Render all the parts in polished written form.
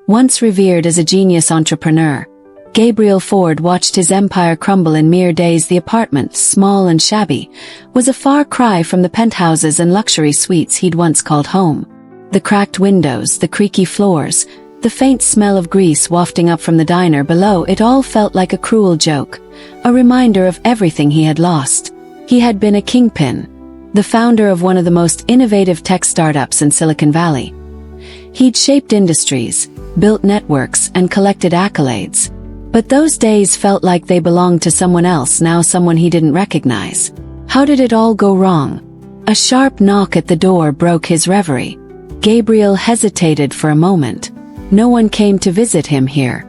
Once revered as a genius entrepreneur, Gabriel Ford watched his empire crumble in mere days. The apartment, small and shabby, was a far cry from the penthouses and luxury suites he'd once called home. The cracked windows, the creaky floors, the faint smell of grease wafting up from the diner below, it all felt like a cruel joke, a reminder of everything he had lost. He had been a kingpin, the founder of one of the most innovative tech startups in Silicon Valley. He'd shaped industries, built networks, and collected accolades. But those days felt like they belonged to someone else now, someone he didn't recognize. How did it all go wrong? A sharp knock at the door broke his reverie. Gabriel hesitated for a moment. No one came to visit him here.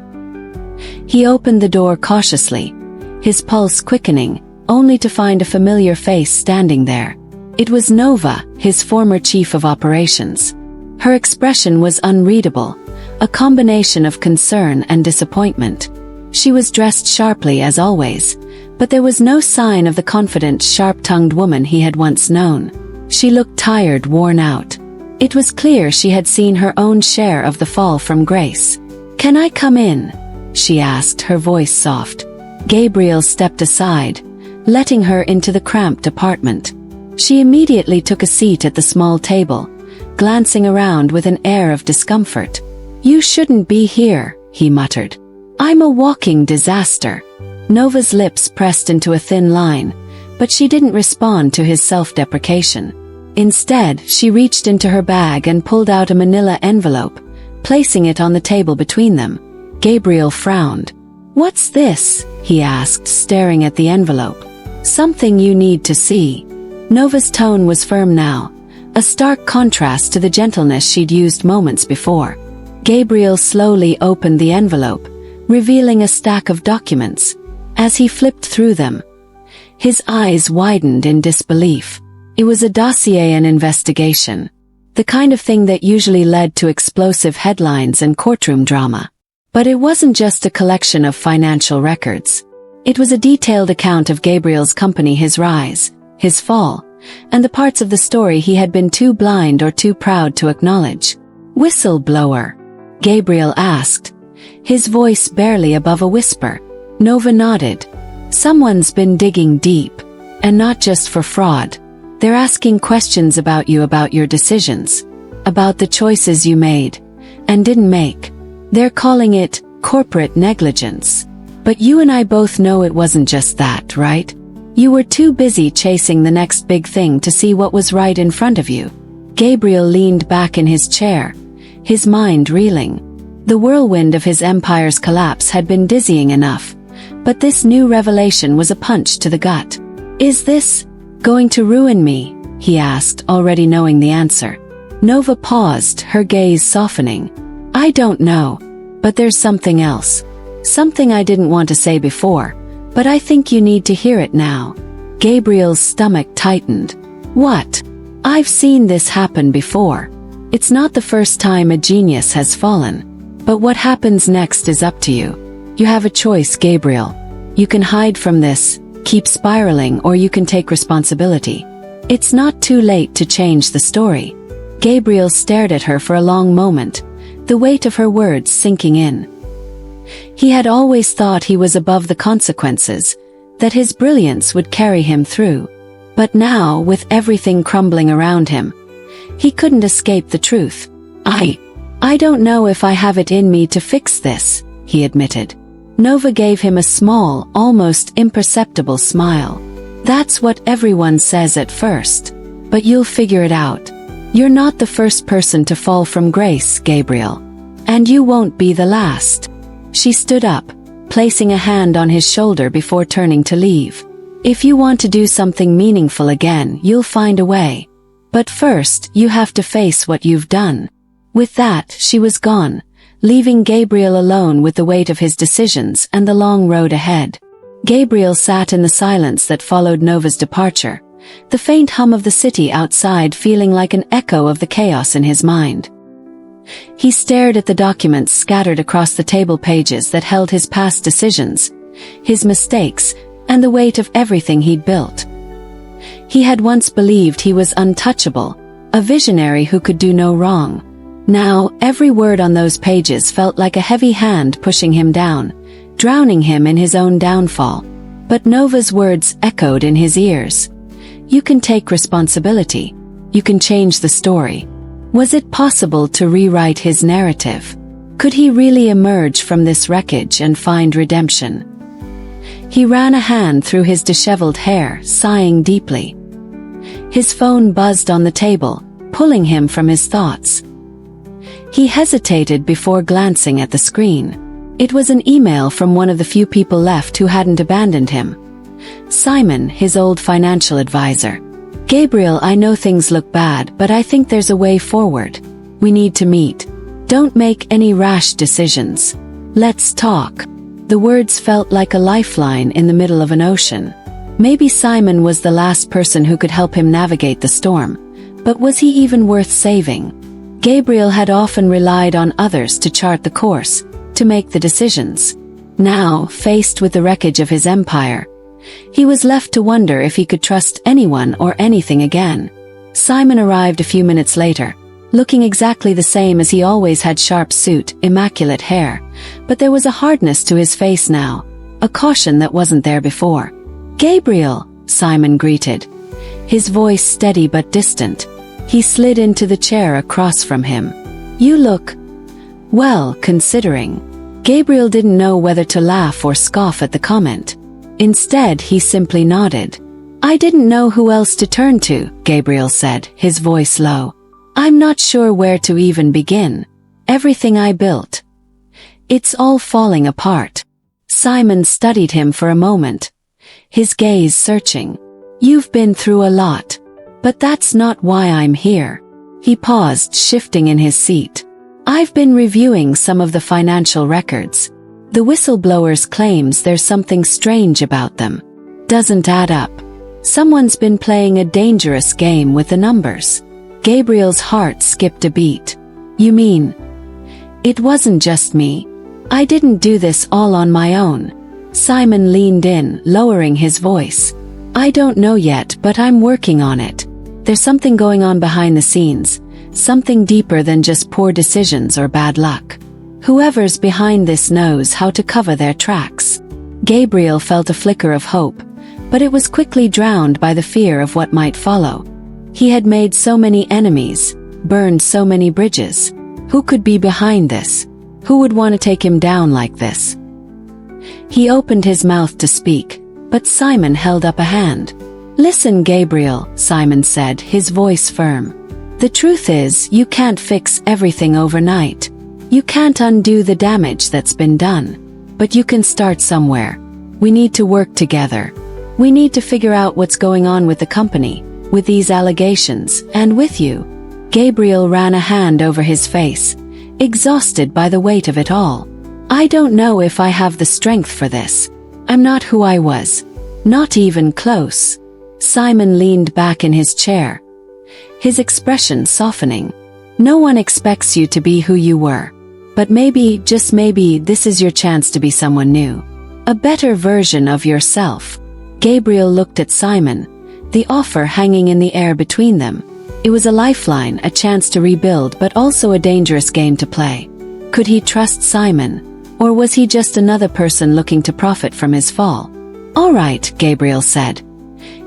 He opened the door cautiously, his pulse quickening, only to find a familiar face standing there. It was Nova, his former chief of operations. Her expression was unreadable, a combination of concern and disappointment. She was dressed sharply as always, but there was no sign of the confident, sharp-tongued woman he had once known. She looked tired, worn out. It was clear she had seen her own share of the fall from grace. "Can I come in?" she asked, her voice soft. Gabriel stepped aside, letting her into the cramped apartment. She immediately took a seat at the small table, glancing around with an air of discomfort. "You shouldn't be here," he muttered. "I'm a walking disaster." Nova's lips pressed into a thin line, but she didn't respond to his self-deprecation. Instead, she reached into her bag and pulled out a manila envelope, placing it on the table between them. Gabriel frowned. "What's this?" he asked, staring at the envelope. "Something you need to see." Nova's tone was firm now, a stark contrast to the gentleness she'd used moments before. Gabriel slowly opened the envelope, revealing a stack of documents. As he flipped through them, his eyes widened in disbelief. It was a dossier, an investigation. The kind of thing that usually led to explosive headlines and courtroom drama. But it wasn't just a collection of financial records. It was a detailed account of Gabriel's company, his rise, his fall, and the parts of the story he had been too blind or too proud to acknowledge. "Whistleblower?" Gabriel asked, his voice barely above a whisper. Nova nodded. "Someone's been digging deep. And not just for fraud. They're asking questions about you, about your decisions, about the choices you made and didn't make. They're calling it corporate negligence. But you and I both know it wasn't just that, right? You were too busy chasing the next big thing to see what was right in front of you." Gabriel leaned back in his chair, his mind reeling. The whirlwind of his empire's collapse had been dizzying enough, but this new revelation was a punch to the gut. "Is this going to ruin me?" he asked, already knowing the answer. Nova paused, her gaze softening. "I don't know, but there's something else. Something I didn't want to say before, but I think you need to hear it now." Gabriel's stomach tightened. "What?" "I've seen this happen before. It's not the first time a genius has fallen. But what happens next is up to you. You have a choice, Gabriel. You can hide from this, keep spiraling, or you can take responsibility. It's not too late to change the story." Gabriel stared at her for a long moment, the weight of her words sinking in. He had always thought he was above the consequences, that his brilliance would carry him through. But now, with everything crumbling around him, he couldn't escape the truth. I don't know if I have it in me to fix this," he admitted. Nova gave him a small, almost imperceptible smile. "That's what everyone says at first. But you'll figure it out. You're not the first person to fall from grace, Gabriel. And you won't be the last." She stood up, placing a hand on his shoulder before turning to leave. "If you want to do something meaningful again, you'll find a way. But first, you have to face what you've done." With that, she was gone, leaving Gabriel alone with the weight of his decisions and the long road ahead. Gabriel sat in the silence that followed Nova's departure, the faint hum of the city outside feeling like an echo of the chaos in his mind. He stared at the documents scattered across the table, pages that held his past decisions, his mistakes, and the weight of everything he'd built. He had once believed he was untouchable, a visionary who could do no wrong. Now, every word on those pages felt like a heavy hand pushing him down, drowning him in his own downfall. But Nova's words echoed in his ears. You can take responsibility. You can change the story. Was it possible to rewrite his narrative? Could he really emerge from this wreckage and find redemption? He ran a hand through his disheveled hair, sighing deeply. His phone buzzed on the table, pulling him from his thoughts. He hesitated before glancing at the screen. It was an email from one of the few people left who hadn't abandoned him. Simon, his old financial advisor. Gabriel, I know things look bad, but I think there's a way forward. We need to meet. Don't make any rash decisions. Let's talk. The words felt like a lifeline in the middle of an ocean. Maybe Simon was the last person who could help him navigate the storm. But was he even worth saving? Gabriel had often relied on others to chart the course, to make the decisions. Now, faced with the wreckage of his empire, he was left to wonder if he could trust anyone or anything again. Simon arrived a few minutes later, looking exactly the same as he always had: sharp suit, immaculate hair. But there was a hardness to his face now, a caution that wasn't there before. Gabriel, Simon greeted, his voice steady but distant. He slid into the chair across from him. You look well, considering. Gabriel didn't know whether to laugh or scoff at the comment. Instead, he simply nodded. I didn't know who else to turn to, Gabriel said, his voice low. I'm not sure where to even begin. Everything I built. It's all falling apart. Simon studied him for a moment, his gaze searching. You've been through a lot. But that's not why I'm here. He paused, shifting in his seat. I've been reviewing some of the financial records. The whistleblower's claims there's something strange about them. Doesn't add up. Someone's been playing a dangerous game with the numbers. Gabriel's heart skipped a beat. You mean? It wasn't just me. I didn't do this all on my own. Simon leaned in, lowering his voice. I don't know yet, but I'm working on it. There's something going on behind the scenes, something deeper than just poor decisions or bad luck. Whoever's behind this knows how to cover their tracks. Gabriel felt a flicker of hope, but it was quickly drowned by the fear of what might follow. He had made so many enemies, burned so many bridges. Who could be behind this? Who would want to take him down like this? He opened his mouth to speak, but Simon held up a hand. Listen, Gabriel, Simon said, his voice firm. The truth is, you can't fix everything overnight. You can't undo the damage that's been done. But you can start somewhere. We need to work together. We need to figure out what's going on with the company, with these allegations, and with you. Gabriel ran a hand over his face, exhausted by the weight of it all. I don't know if I have the strength for this. I'm not who I was. Not even close. Simon leaned back in his chair, his expression softening. No one expects you to be who you were. But maybe, just maybe, this is your chance to be someone new. A better version of yourself. Gabriel looked at Simon, the offer hanging in the air between them. It was a lifeline, a chance to rebuild, but also a dangerous game to play. Could he trust Simon? Or was he just another person looking to profit from his fall? All right, Gabriel said,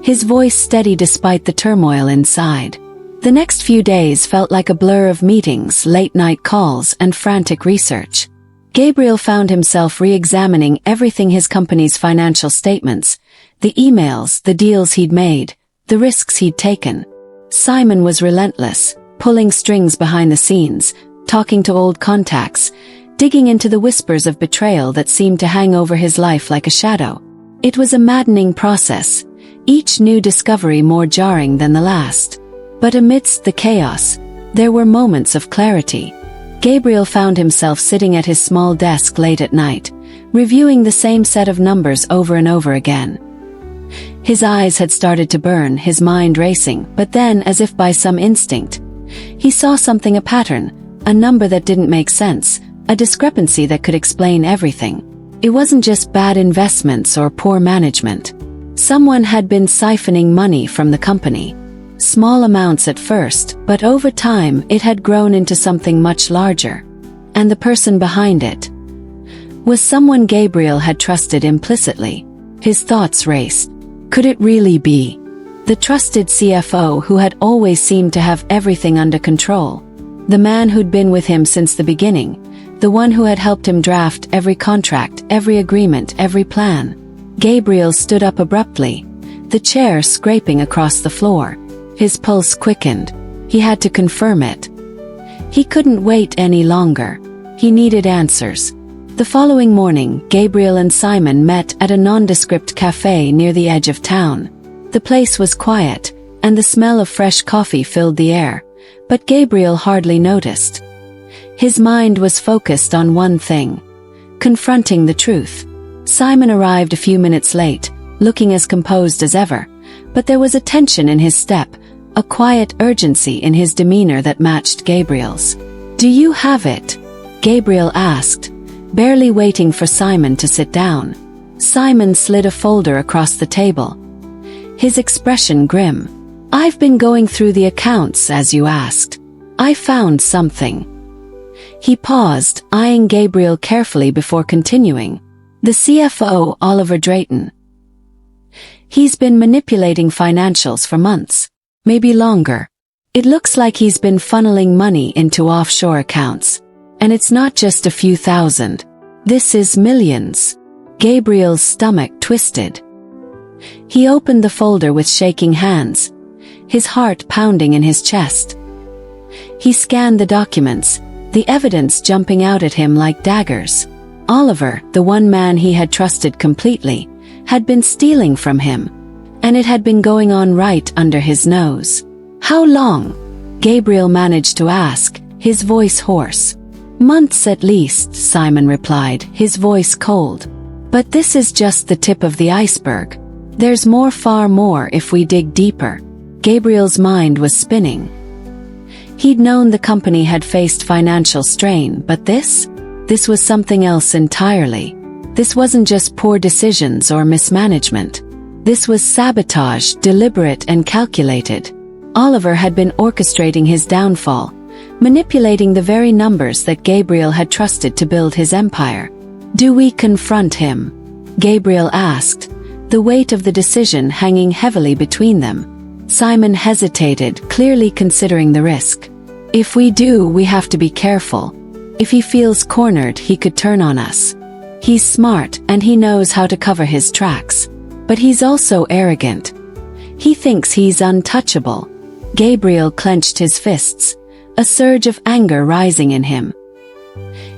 his voice steady despite the turmoil inside. The next few days felt like a blur of meetings, late-night calls, and frantic research. Gabriel found himself re-examining everything: his company's financial statements, the emails, the deals he'd made, the risks he'd taken. Simon was relentless, pulling strings behind the scenes, talking to old contacts, digging into the whispers of betrayal that seemed to hang over his life like a shadow. It was a maddening process, each new discovery more jarring than the last. But amidst the chaos, there were moments of clarity. Gabriel found himself sitting at his small desk late at night, reviewing the same set of numbers over and over again. His eyes had started to burn, his mind racing, but then, as if by some instinct, he saw something: a pattern, a number that didn't make sense, a discrepancy that could explain everything. It wasn't just bad investments or poor management. Someone had been siphoning money from the company. Small amounts at first, but over time it had grown into something much larger. And the person behind it was someone Gabriel had trusted implicitly. His thoughts raced. Could it really be the trusted CFO who had always seemed to have everything under control? The man who'd been with him since the beginning, the one who had helped him draft every contract, every agreement, every plan. Gabriel stood up abruptly, the chair scraping across the floor. His pulse quickened. He had to confirm it. He couldn't wait any longer. He needed answers. The following morning, Gabriel and Simon met at a nondescript cafe near the edge of town. The place was quiet, and the smell of fresh coffee filled the air, but Gabriel hardly noticed. His mind was focused on one thing: confronting the truth. Simon arrived a few minutes late, looking as composed as ever, but there was a tension in his step, a quiet urgency in his demeanor that matched Gabriel's. "Do you have it?" Gabriel asked, barely waiting for Simon to sit down. Simon slid a folder across the table, his expression grim. "I've been going through the accounts as you asked. I found something." He paused, eyeing Gabriel carefully before continuing. "The CFO, Oliver Drayton. He's been manipulating financials for months, maybe longer. It looks like he's been funneling money into offshore accounts. And it's not just a few thousand. This is millions." Gabriel's stomach twisted. He opened the folder with shaking hands, his heart pounding in his chest. He scanned the documents, the evidence jumping out at him like daggers. Oliver, the one man he had trusted completely, had been stealing from him. And it had been going on right under his nose. "How long?" Gabriel managed to ask, his voice hoarse. "Months at least," Simon replied, his voice cold. "But this is just the tip of the iceberg. There's more, far more if we dig deeper." Gabriel's mind was spinning. He'd known the company had faced financial strain, but this was something else entirely. This wasn't just poor decisions or mismanagement. This was sabotage, deliberate and calculated. Oliver had been orchestrating his downfall, manipulating the very numbers that Gabriel had trusted to build his empire. "Do we confront him?" Gabriel asked, the weight of the decision hanging heavily between them. Simon hesitated, clearly considering the risk. "If we do, we have to be careful. If he feels cornered, he could turn on us. He's smart, and he knows how to cover his tracks. But he's also arrogant. He thinks he's untouchable." Gabriel clenched his fists, a surge of anger rising in him.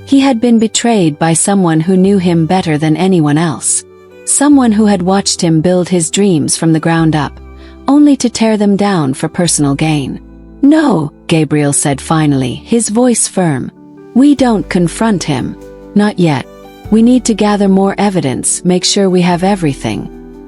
He had been betrayed by someone who knew him better than anyone else. Someone who had watched him build his dreams from the ground up, only to tear them down for personal gain. "No," Gabriel said finally, his voice firm. "We don't confront him. Not yet. We need to gather more evidence, make sure we have everything.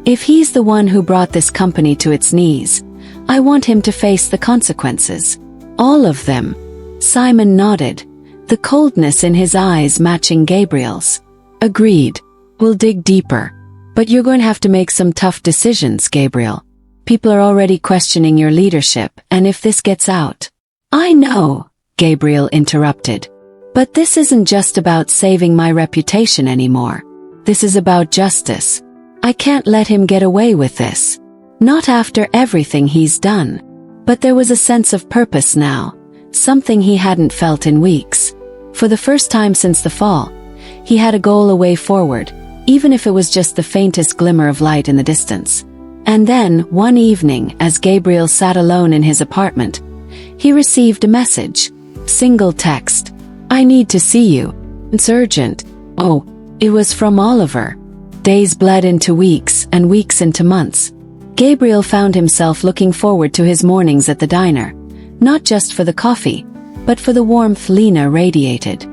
If he's the one who brought this company to its knees, I want him to face the consequences. All of them." Simon nodded, the coldness in his eyes matching Gabriel's. "Agreed. We'll dig deeper. But you're going to have to make some tough decisions, Gabriel. People are already questioning your leadership, and if this gets out—" "I know," Gabriel interrupted. "But this isn't just about saving my reputation anymore. This is about justice. I can't let him get away with this. Not after everything he's done." But there was a sense of purpose now, something he hadn't felt in weeks. For the first time since the fall, he had a goal, a way forward, even if it was just the faintest glimmer of light in the distance. And then, one evening, as Gabriel sat alone in his apartment, he received a message. Single text. "I need to see you. It's urgent." Oh, it was from Oliver. Days bled into weeks, and weeks into months. Gabriel found himself looking forward to his mornings at the diner, not just for the coffee, but for the warmth Lena radiated.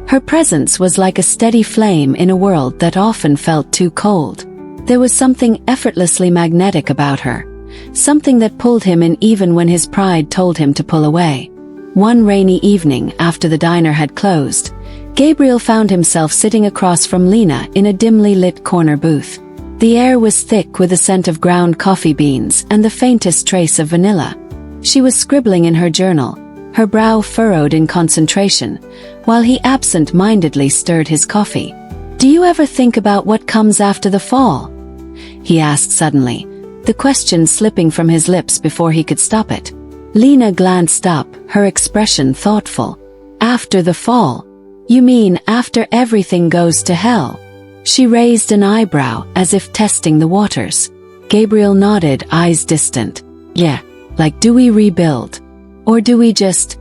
Her presence was like a steady flame in a world that often felt too cold. There was something effortlessly magnetic about her, something that pulled him in even when his pride told him to pull away. One rainy evening after the diner had closed, Gabriel found himself sitting across from Lena in a dimly lit corner booth. The air was thick with the scent of ground coffee beans and the faintest trace of vanilla. She was scribbling in her journal, her brow furrowed in concentration, while he absent-mindedly stirred his coffee. "Do you ever think about what comes after the fall?" he asked suddenly, the question slipping from his lips before he could stop it. Lena glanced up, her expression thoughtful. "After the fall? You mean after everything goes to hell?" She raised an eyebrow, as if testing the waters. Gabriel nodded, eyes distant. "Yeah, like do we rebuild? Or do we just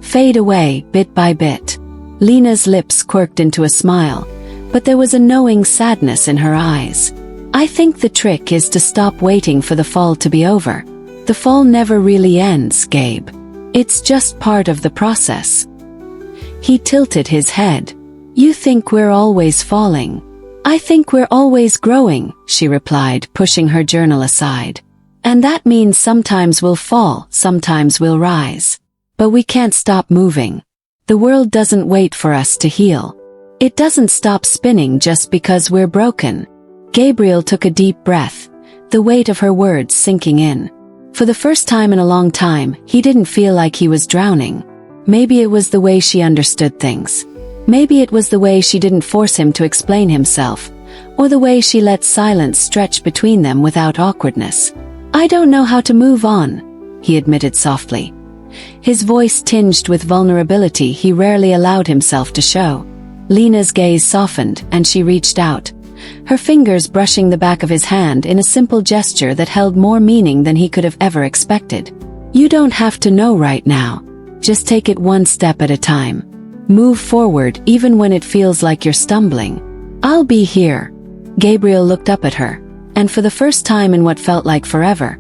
fade away, bit by bit?" Lena's lips quirked into a smile, but there was a knowing sadness in her eyes. "I think the trick is to stop waiting for the fall to be over. The fall never really ends, Gabe. It's just part of the process." He tilted his head. "You think we're always falling?" "I think we're always growing," she replied, pushing her journal aside. "And that means sometimes we'll fall, sometimes we'll rise. But we can't stop moving. The world doesn't wait for us to heal. It doesn't stop spinning just because we're broken." Gabriel took a deep breath, the weight of her words sinking in. For the first time in a long time, he didn't feel like he was drowning. Maybe it was the way she understood things. Maybe it was the way she didn't force him to explain himself, or the way she let silence stretch between them without awkwardness. "I don't know how to move on," he admitted softly. His voice tinged with vulnerability he rarely allowed himself to show. Lena's gaze softened, and she reached out, her fingers brushing the back of his hand in a simple gesture that held more meaning than he could have ever expected. "You don't have to know right now. Just take it one step at a time. Move forward even when it feels like you're stumbling. I'll be here." Gabriel looked up at her, and for the first time in what felt like forever,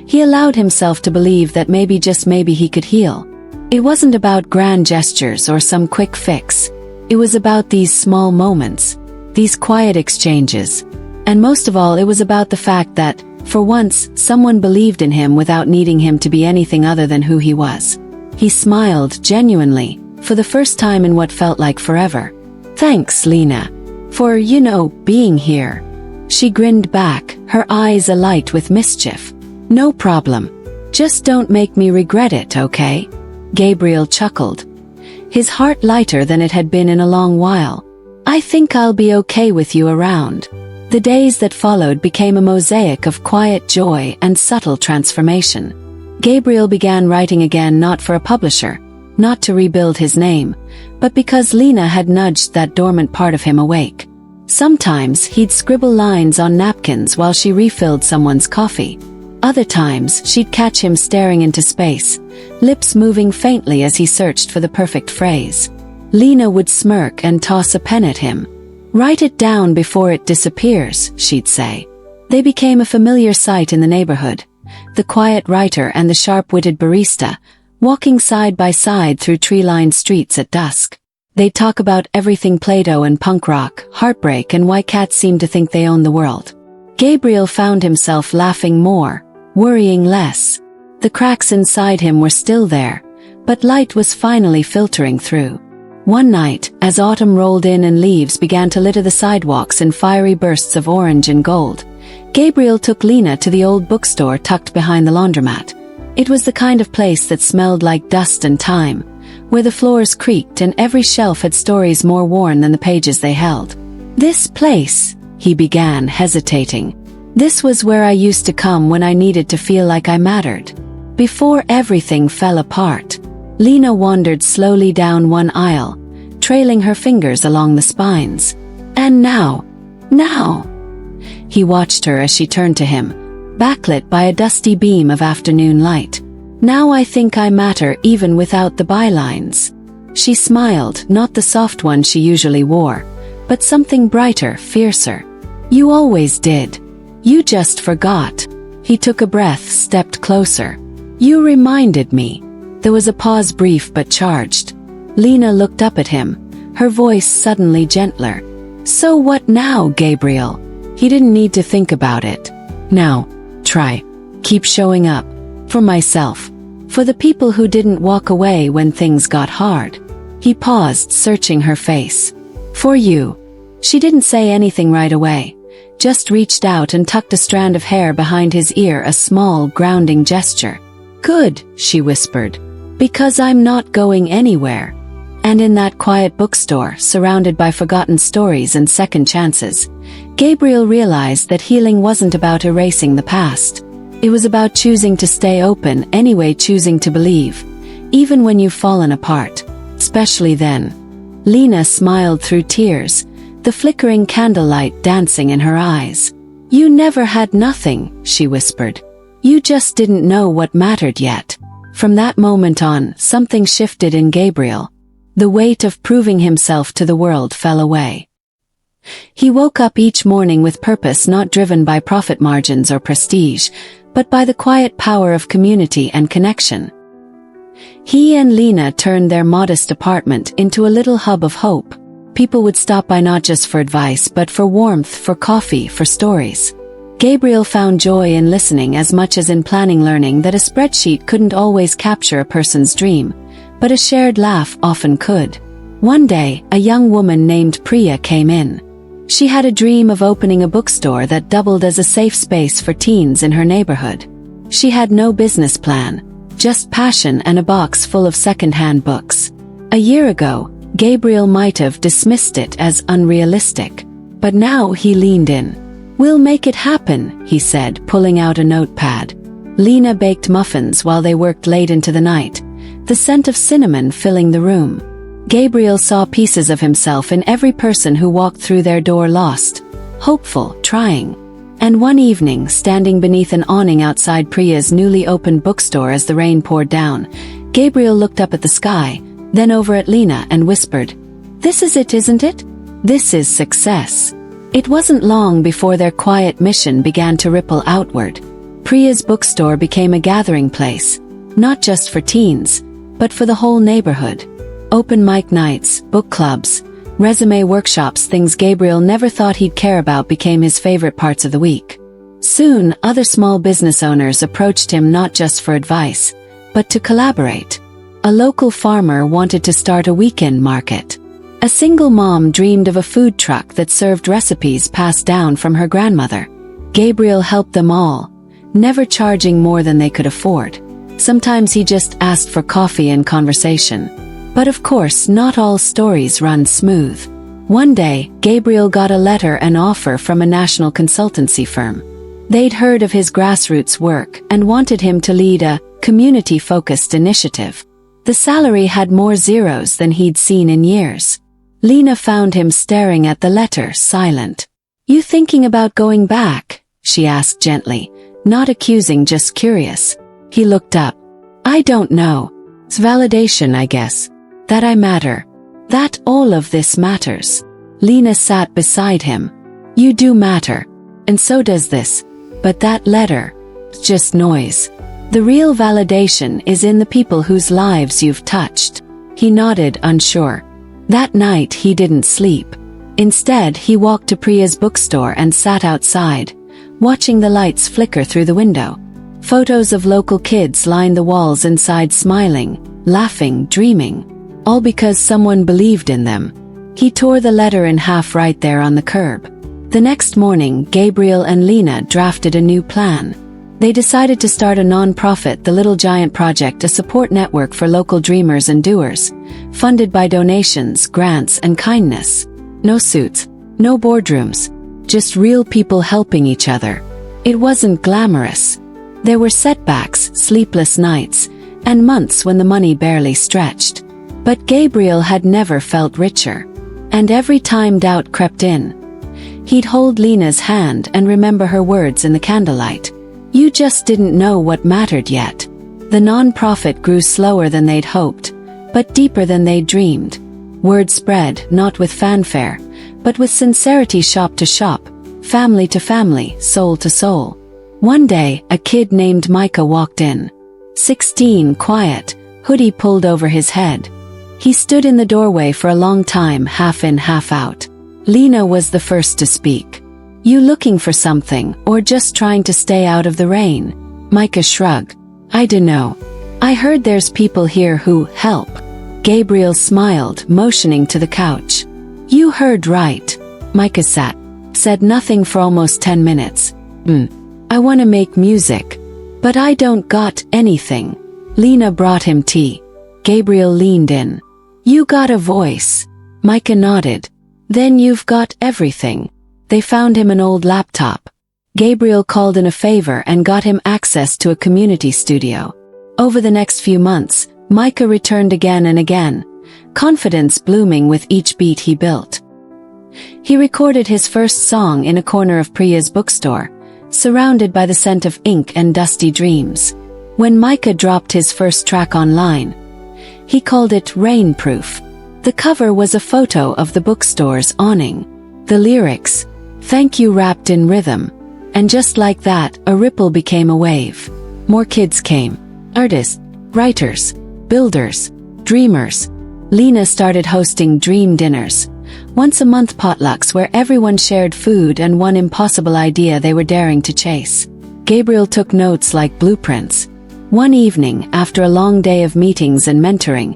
he allowed himself to believe that maybe, just maybe, he could heal. It wasn't about grand gestures or some quick fix. It was about these small moments, these quiet exchanges. And most of all, it was about the fact that, for once, someone believed in him without needing him to be anything other than who he was. He smiled genuinely, for the first time in what felt like forever. "Thanks, Lena, for, being here." She grinned back, her eyes alight with mischief. "No problem. Just don't make me regret it, okay?" Gabriel chuckled, his heart lighter than it had been in a long while. "I think I'll be okay with you around." The days that followed became a mosaic of quiet joy and subtle transformation. Gabriel began writing again, not for a publisher, not to rebuild his name, but because Lena had nudged that dormant part of him awake. Sometimes he'd scribble lines on napkins while she refilled someone's coffee. Other times she'd catch him staring into space, lips moving faintly as he searched for the perfect phrase. Lena would smirk and toss a pen at him. "Write it down before it disappears," she'd say. They became a familiar sight in the neighborhood, the quiet writer and the sharp-witted barista, walking side by side through tree-lined streets at dusk. They'd talk about everything Play-Doh and punk rock, heartbreak, and why cats seem to think they own the world. Gabriel found himself laughing more, worrying less. The cracks inside him were still there, but light was finally filtering through. One night, as autumn rolled in and leaves began to litter the sidewalks in fiery bursts of orange and gold, Gabriel took Lena to the old bookstore tucked behind the laundromat. It was the kind of place that smelled like dust and time, where the floors creaked and every shelf had stories more worn than the pages they held. "This place," he began, hesitating. "This was where I used to come when I needed to feel like I mattered. Before everything fell apart." Lena wandered slowly down one aisle, trailing her fingers along the spines. "And now. He watched her as she turned to him, backlit by a dusty beam of afternoon light. "Now I think I matter even without the bylines." She smiled, not the soft one she usually wore, but something brighter, fiercer. "You always did. You just forgot." He took a breath, stepped closer. "You reminded me." There was a pause, brief but charged. Lena looked up at him, her voice suddenly gentler. "So what now, Gabriel?" He didn't need to think about it. "Now, try. Keep showing up. For myself. For the people who didn't walk away when things got hard." He paused, searching her face. "For you." She didn't say anything right away, just reached out and tucked a strand of hair behind his ear, a small, grounding gesture. Good, she whispered. Because I'm not going anywhere. And in that quiet bookstore, surrounded by forgotten stories and second chances, Gabriel realized that healing wasn't about erasing the past. It was about choosing to stay open anyway, choosing to believe, even when you've fallen apart, especially then. Lena smiled through tears, the flickering candlelight dancing in her eyes. You never had nothing, she whispered. You just didn't know what mattered yet. From that moment on, something shifted in Gabriel. The weight of proving himself to the world fell away. He woke up each morning with purpose, not driven by profit margins or prestige, but by the quiet power of community and connection. He and Lena turned their modest apartment into a little hub of hope. People would stop by not just for advice but for warmth, for coffee, for stories. Gabriel found joy in listening as much as in planning, learning that a spreadsheet couldn't always capture a person's dream, but a shared laugh often could. One day, a young woman named Priya came in. She had a dream of opening a bookstore that doubled as a safe space for teens in her neighborhood. She had no business plan, just passion and a box full of second-hand books. A year ago, Gabriel might have dismissed it as unrealistic, but now he leaned in. We'll make it happen, he said, pulling out a notepad. Lena baked muffins while they worked late into the night, the scent of cinnamon filling the room. Gabriel saw pieces of himself in every person who walked through their door, lost, hopeful, trying. And one evening, standing beneath an awning outside Priya's newly opened bookstore as the rain poured down, Gabriel looked up at the sky, then over at Lena and whispered, "This is it, isn't it? This is success." It wasn't long before their quiet mission began to ripple outward. Priya's bookstore became a gathering place, not just for teens, but for the whole neighborhood. Open mic nights, book clubs, resume workshops, things Gabriel never thought he'd care about became his favorite parts of the week. Soon, other small business owners approached him not just for advice, but to collaborate. A local farmer wanted to start a weekend market. A single mom dreamed of a food truck that served recipes passed down from her grandmother. Gabriel helped them all, never charging more than they could afford. Sometimes he just asked for coffee and conversation. But of course, not all stories run smooth. One day, Gabriel got a letter, an offer from a national consultancy firm. They'd heard of his grassroots work and wanted him to lead a community-focused initiative. The salary had more zeros than he'd seen in years. Lena found him staring at the letter, silent. "You thinking about going back?" she asked gently, not accusing, just curious. He looked up. "I don't know. It's validation, I guess. That I matter. That all of this matters." Lena sat beside him. "You do matter. And so does this. But that letter, it's just noise. The real validation is in the people whose lives you've touched." He nodded, unsure. That night he didn't sleep. Instead, he walked to Priya's bookstore and sat outside, watching the lights flicker through the window. Photos of local kids lined the walls inside, smiling, laughing, dreaming. All because someone believed in them. He tore the letter in half right there on the curb. The next morning, Gabriel and Lena drafted a new plan. They decided to start a non-profit, the Little Giant Project, a support network for local dreamers and doers, funded by donations, grants, and kindness. No suits, no boardrooms, just real people helping each other. It wasn't glamorous. There were setbacks, sleepless nights, and months when the money barely stretched. But Gabriel had never felt richer. And every time doubt crept in, he'd hold Lena's hand and remember her words in the candlelight. You just didn't know what mattered yet. The non-profit grew slower than they'd hoped, but deeper than they'd dreamed. Word spread, not with fanfare, but with sincerity, shop to shop, family to family, soul to soul. One day, a kid named Micah walked in. 16, quiet, hoodie pulled over his head. He stood in the doorway for a long time, half in, half out. Lena was the first to speak. You looking for something, or just trying to stay out of the rain? Micah shrugged. I dunno. I heard there's people here who help. Gabriel smiled, motioning to the couch. You heard right. Micah said nothing for almost 10 minutes. I want to make music. But I don't got anything. Lena brought him tea. Gabriel leaned in. You got a voice. Micah nodded. Then you've got everything. They found him an old laptop. Gabriel called in a favor and got him access to a community studio. Over the next few months, Micah returned again and again, confidence blooming with each beat he built. He recorded his first song in a corner of Priya's bookstore, surrounded by the scent of ink and dusty dreams. When Micah dropped his first track online, he called it Rainproof. The cover was a photo of the bookstore's awning. The lyrics, "Thank you," wrapped in rhythm. And just like that, a ripple became a wave. More kids came. Artists, writers, builders, dreamers. Lena started hosting dream dinners, once-a-month potlucks where everyone shared food and one impossible idea they were daring to chase. Gabriel took notes like blueprints. One evening, after a long day of meetings and mentoring,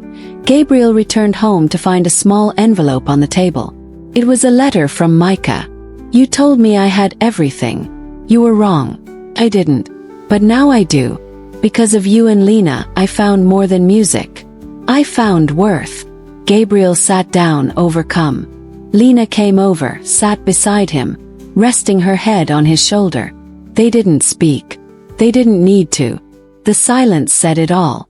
Gabriel returned home to find a small envelope on the table. It was a letter from Micah. "You told me I had everything. You were wrong. I didn't. But now I do. Because of you and Lena, I found more than music. I found worth." Gabriel sat down, overcome. Lena came over, sat beside him, resting her head on his shoulder. They didn't speak. They didn't need to. The silence said it all.